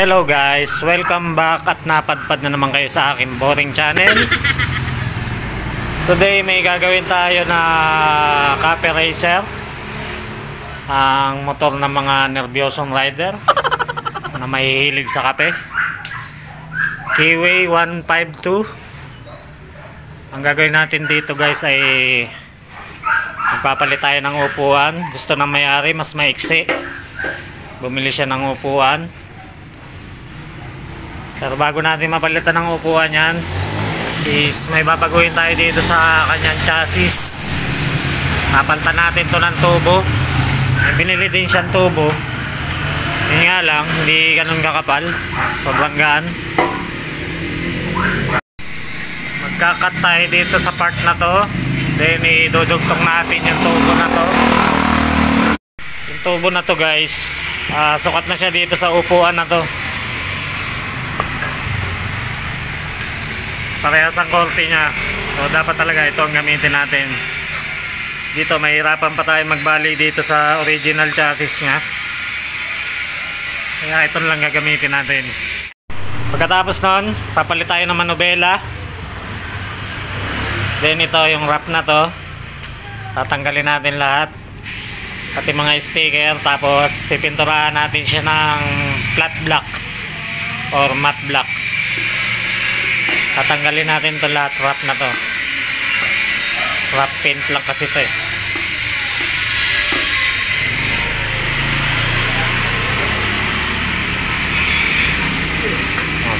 Hello guys, welcome back at napadpad na naman kayo sa aking boring channel. Today may gagawin tayo na Cafe Racer, ang motor ng mga nervyosong rider na mahihilig sa kape. Keyway 152. Ang gagawin natin dito guys ay magpapalit tayo ng upuan. Gusto ng may-ari mas maiksi, bumili siya ng upuan. Pero bago natin mapalitan ng upuan yan is may babaguhin tayo dito sa kanyang chassis. Papalitan natin to ng tubo. May binili din siyang tubo, yun nga lang hindi ganun kakapal, sobrang gaan. Magkakat tayo dito sa part na to, then idudugtong natin yung tubo na to. Yung tubo na to guys, sukat na siya dito sa upuan na to. Parehas ang korte niya, so dapat talaga ito ang gamitin natin. Dito mahirapan pa tayo magbali dito sa original chassis niya, kaya ito lang gagamitin natin. Pagkatapos nun, papalit tayo ng manubela. Then ito yung wrap na to, tatanggalin natin lahat, pati mga sticker. Tapos pipinturahan natin siya ng flat black or matte black. Tatanggalin natin ito lahat, wrap na to. Wrap paint lang kasi ito eh.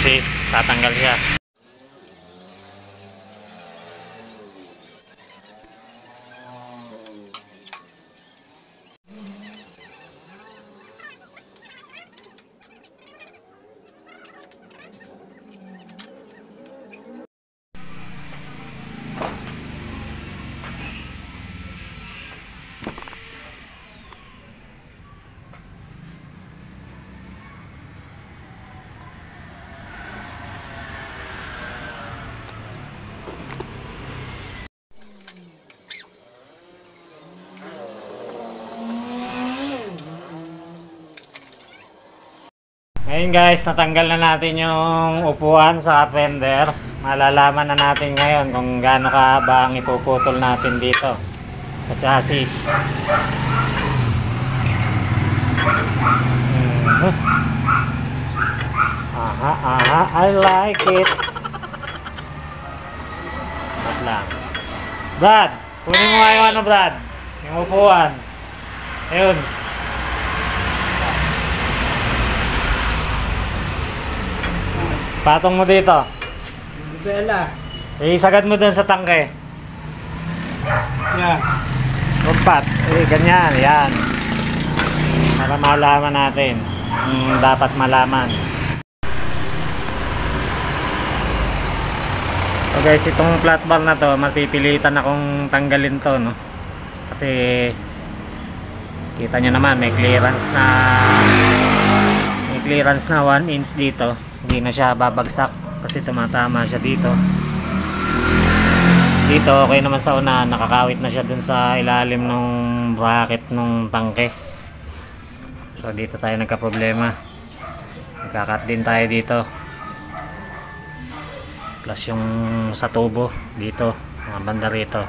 See, tatanggal siya. Ngayon guys, natanggal na natin yung upuan sa fender. Malalaman na natin ngayon kung gaano kahaba ang ipuputol natin dito sa chassis. Aha, I like it. Wait lang. Brad, kunin mo nga yung ano Brad, yung upuan. Ayun. Patong mo dito. Bela. Isagad mo dun sa tangke. Yan. Rumpat. Ganyan. Yan. Para malaman natin. Dapat malaman. So guys, itong flat bar na to, mapipilitan akong tanggalin to, no? Kasi kita nyo naman, may clearance na 1 inch dito. Hindi na siya babagsak kasi tumatama siya dito. Dito okay naman sa unahan, nakakawit na siya dun sa ilalim ng bracket ng tangke. So dito tayo nagka-problema. Nagkakat din tayo dito. Plus yung sa tubo dito, mga banda rito.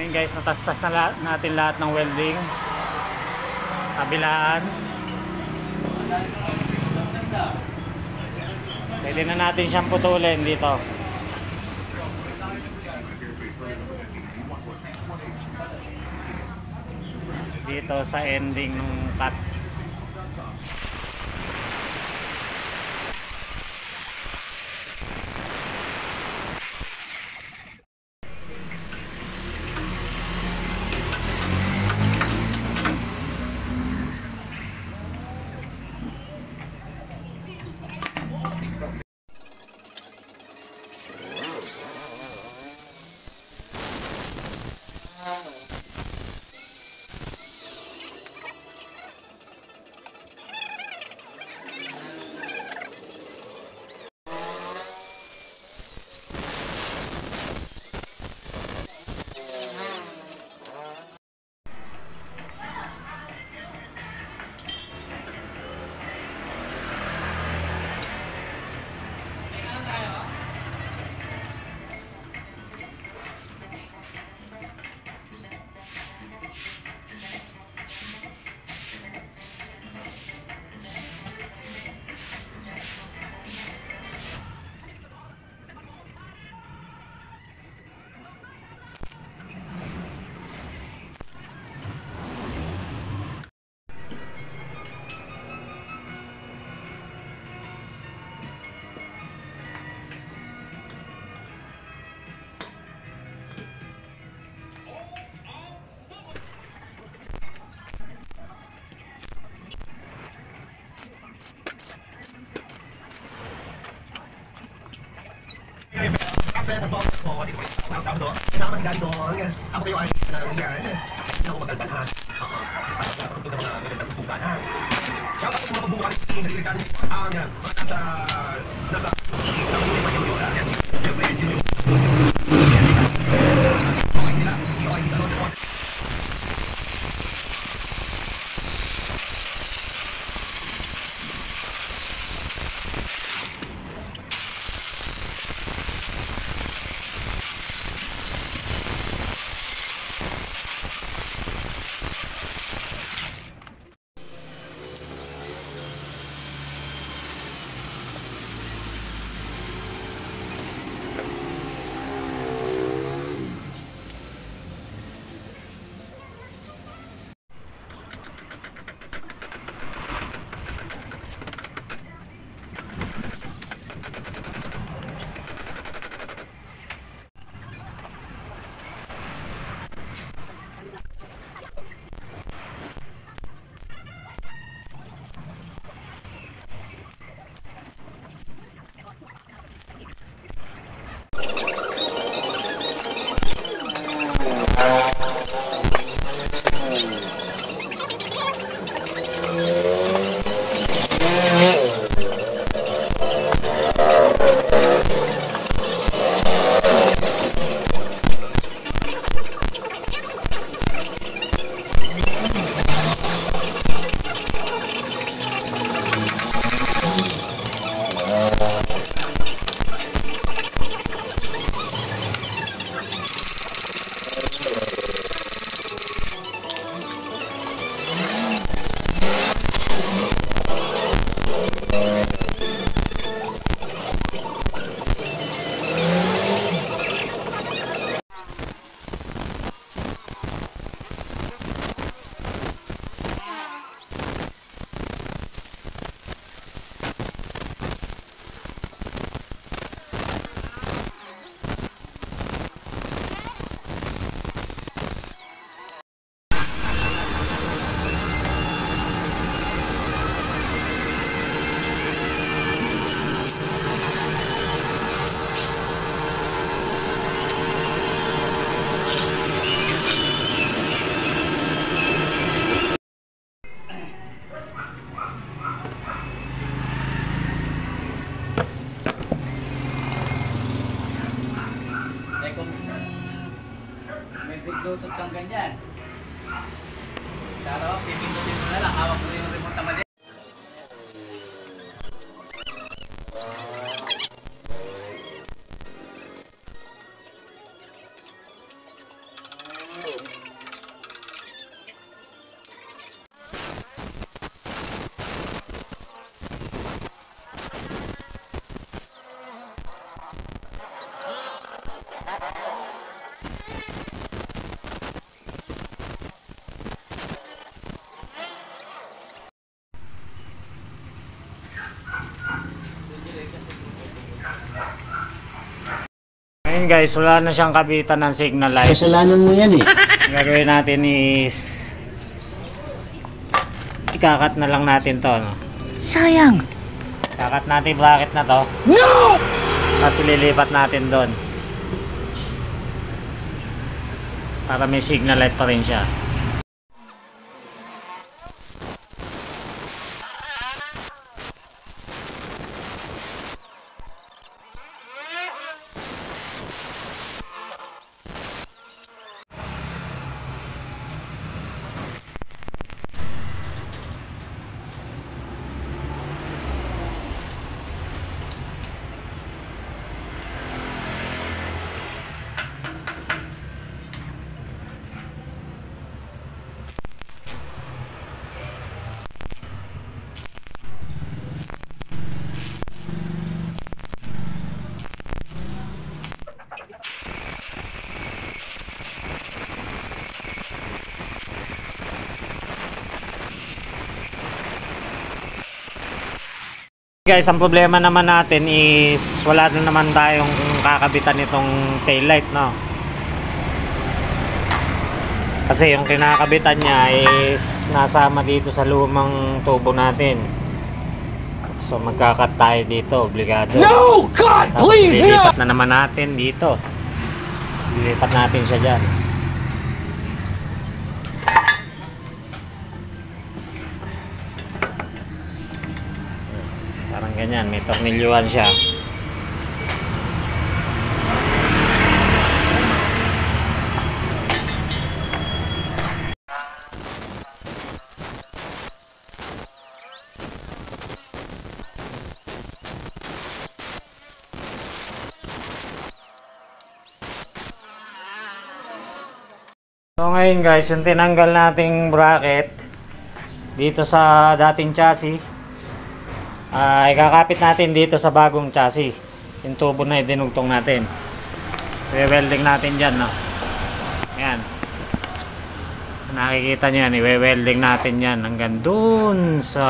Ngayon guys, natastas na natin lahat ng welding. Kabilaan. Pwede na natin siyang putulin dito. Dito sa ending ng cut. Sabado, kasama si Daddy Dong. Ako kayo ay nangyayari. Hindi ako magalban ha. At pagkakuntong ng mga magandang bukan ha. Shout out sa mga pagbubukan ng team. Nalilig sa atin ang nasa mga mayoyola. Yes, you. Okay sila. Okay sila. Bluetooth kang ganyan. Pero, pipindutin mo na lang. Hawak mo yung remote na mali. Ayun guys, wala na siyang kabitan ng signal light. Kasalanan mo yan eh. Ang gagawin natin is ikakat na lang natin to, no? Sayang. Kakat natin yung bracket na to. No! Tapos ililipat natin doon. Para may signal light pa rin siya. Guys, ang problema naman natin is wala na naman tayong kakabitan itong tail light, no? Kasi yung kinakabitan niya is nasama dito sa lumang tubo natin. So magkakat tayo dito, obligado. No! God, Tapos please, no! lilipat na naman natin dito. Lilipat natin siya dyan. Parang ganyan, may tornilyuhan siya. So ngayon guys, yung tinanggal nating bracket dito sa dating chassis, ikakapit natin dito sa bagong chassis yung tubo na idinugtong natin. I-welding natin dyan, no? Yan, nakikita nyo yan, i-welding natin yan hanggang dun sa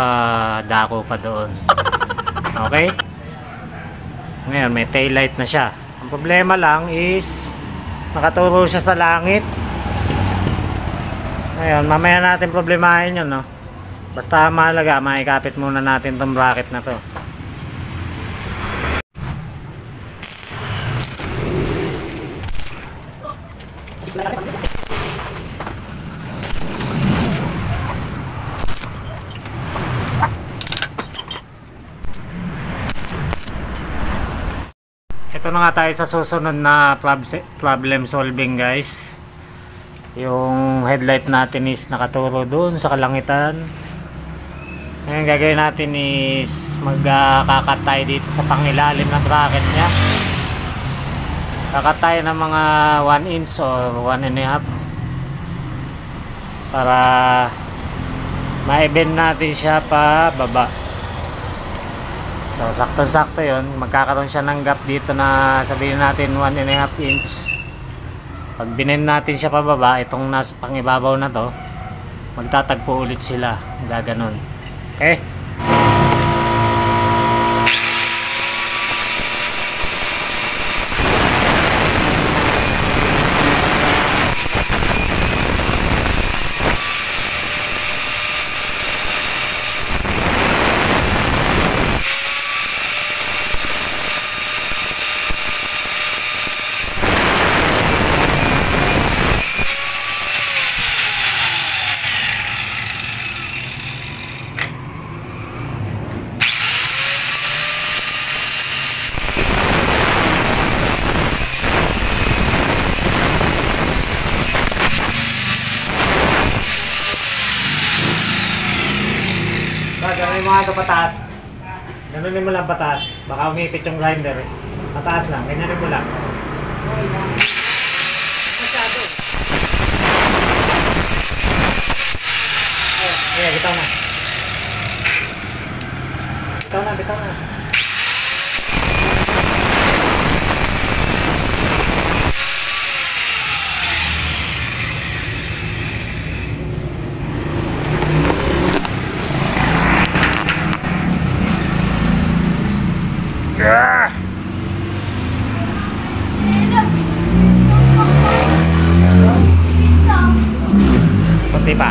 dako pa doon. Okay, ngayon may tail light na siya. Ang problema lang is nakaturo siya sa langit. Ngayon, mamaya natin problemahin yun, no? Basta mahalaga, maikapit muna natin tong bracket na to. Ito na nga tayo sa susunod na problem solving, guys. Yung headlight natin is nakaturo doon sa kalangitan. Ngayon gagawin natin is magkakat tayo dito sa pangilalim na bracket nya. Kakat tayo ng mga 1 inch or 1.5 para ma-bend natin siya pa baba. So sakto-sakto yun, magkakaroon siya ng gap dito na sabihin natin 1.5 inch. Pag binend natin siya pababa, itong nasa pangibabaw na to, magtatagpo ulit sila, gaganon. Okay? Gano'n mo nga ito pataas. Gano'n mo lang pataas. Baka umipit yung grinder eh. Pataas lang. Ganyan mo lang. Masyado. Ayan, bitaw na. Bitaw na, bitaw na. Di pa.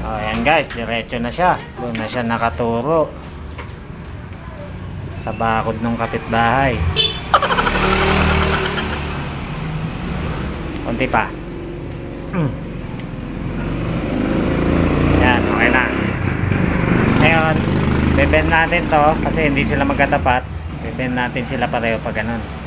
Oh, ayan guys, diretso na siya. Doon na siya nakaturo sa bakod ng kapitbahay. Konti pa. Yan, okay na. Ngayon, bebend natin to kasi hindi sila magkatapat. Bebend natin sila pareho pag ganun.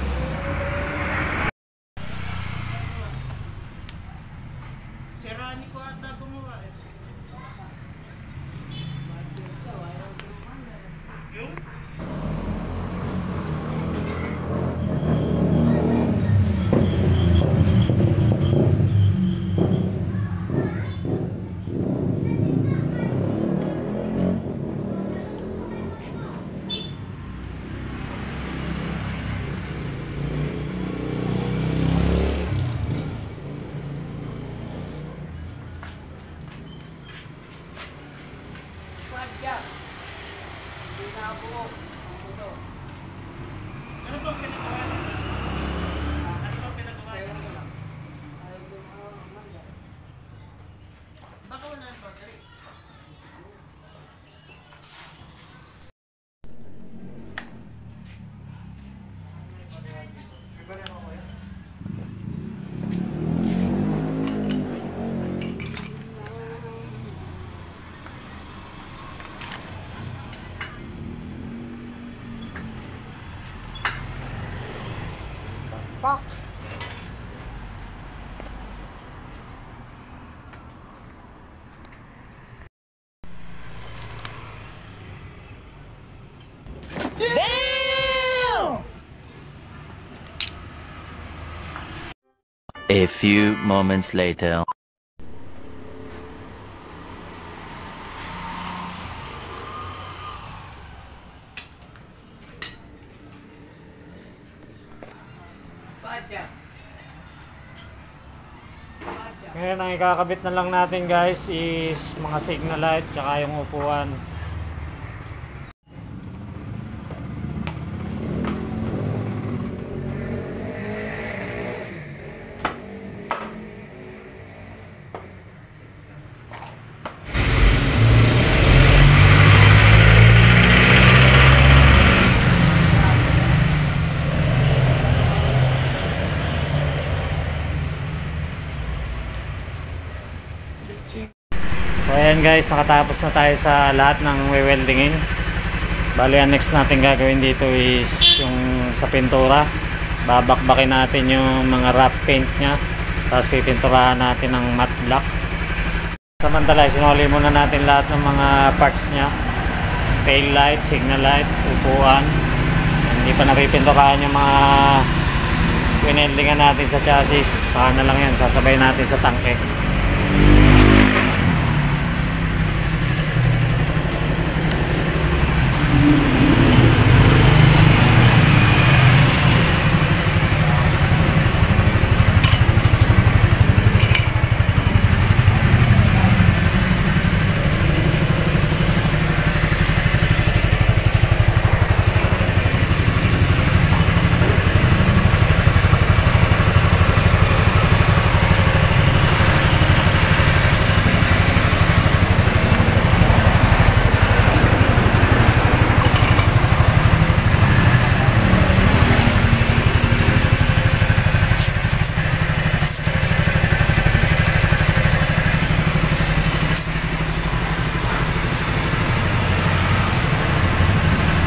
Fuck. A few moments later. Ngayon ang ikakabit na lang natin guys is mga signal light tsaka yung upuan. So ayan guys, nakatapos na tayo sa lahat ng weldingin. Bali ang next natin gagawin dito is yung sa pintura. Babakbakin natin yung mga wrap paint nya, tapos pipinturahan natin ng matte black. Samantala sinuli muna natin lahat ng mga parts nya, tail light, signal light, upuan. Hindi pa napipinturahan yung mga wineldingan natin sa chassis. Saka na lang yan, sasabay natin sa tangke.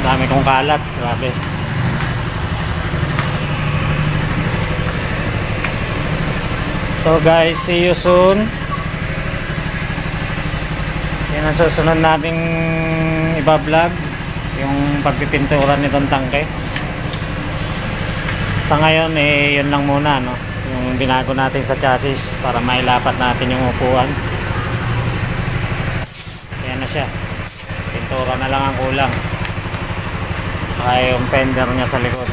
Dami kong kalat, grabe. So guys, see you soon. Yan ang susunod nating iba-vlog, yung pagpipintura nitong tangke. Sa ngayon yun lang muna, no, yung binago natin sa chassis para mailapat natin yung upuan. Yan na siya, pintura na lang ang kulang. Ay yung fender niya sa likod.